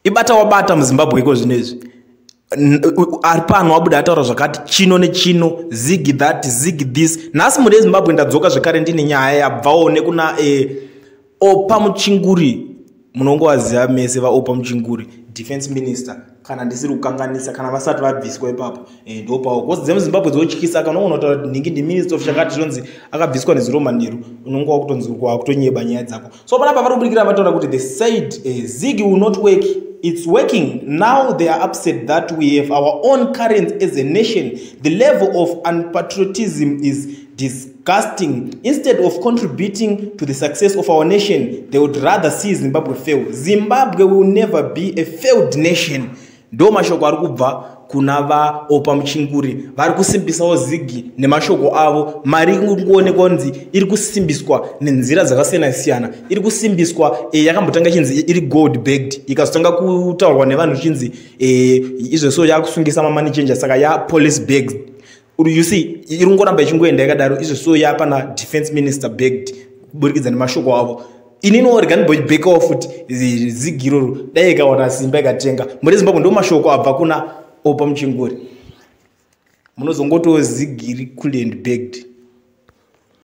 ibata wabata muZimbabwe iko zvinezvi ari pano wabuda ataura zvakati chino nechino zig that zig this. Nhasi muri eZimbabwe ndadzoka zvekare ndine nyaya yabvawo nekuna Opa Muchinguri. Munongowaziva mese vaOpa Muchinguri, defense minister, kana ndisiri kukanganisa kana vasati vabviswa ipapo ndopawo because dzemuZimbabwe dzotyisa kana unoona kuti ndingi ndi minister of chakati zvonzi akabviswa neziromanheru unongowa kutonzi wakutonyeba nyaya dzako. So panapa vari kubudikira vataura kuti they said zig will not work. It's working. Now they are upset that we have our own currents as a nation. The level of unpatriotism is disgusting. Instead of contributing to the success of our nation, they would rather see Zimbabwe fail. Zimbabwe will never be a failed nation. Ndo mashoko ari kubva kuna vaOpa Muchinguri vari kusimbisawo zigi nemashoko avo. Mari kuonekwa kunzi iri kusimbiswa nenzira dzakasiyana-siyana. Iri kusimbiswa yakambotanga chinzi iri gold backed, ikazotanga kutaurwa nevanhu chinzi izvo yakusungisa mamani changer saka ya police backed. You see, iri ngoramba ichingoenda yakadaro izvo yapana defense minister backed kuburikidza nemashoko avo. Inini organ boy back off futi zigiroro dai ikaona simba ikatenga muri Zimbabwe ndo mashoko abva kuna Opa Muchinguri. Munozongoto zigiri cool and bagged.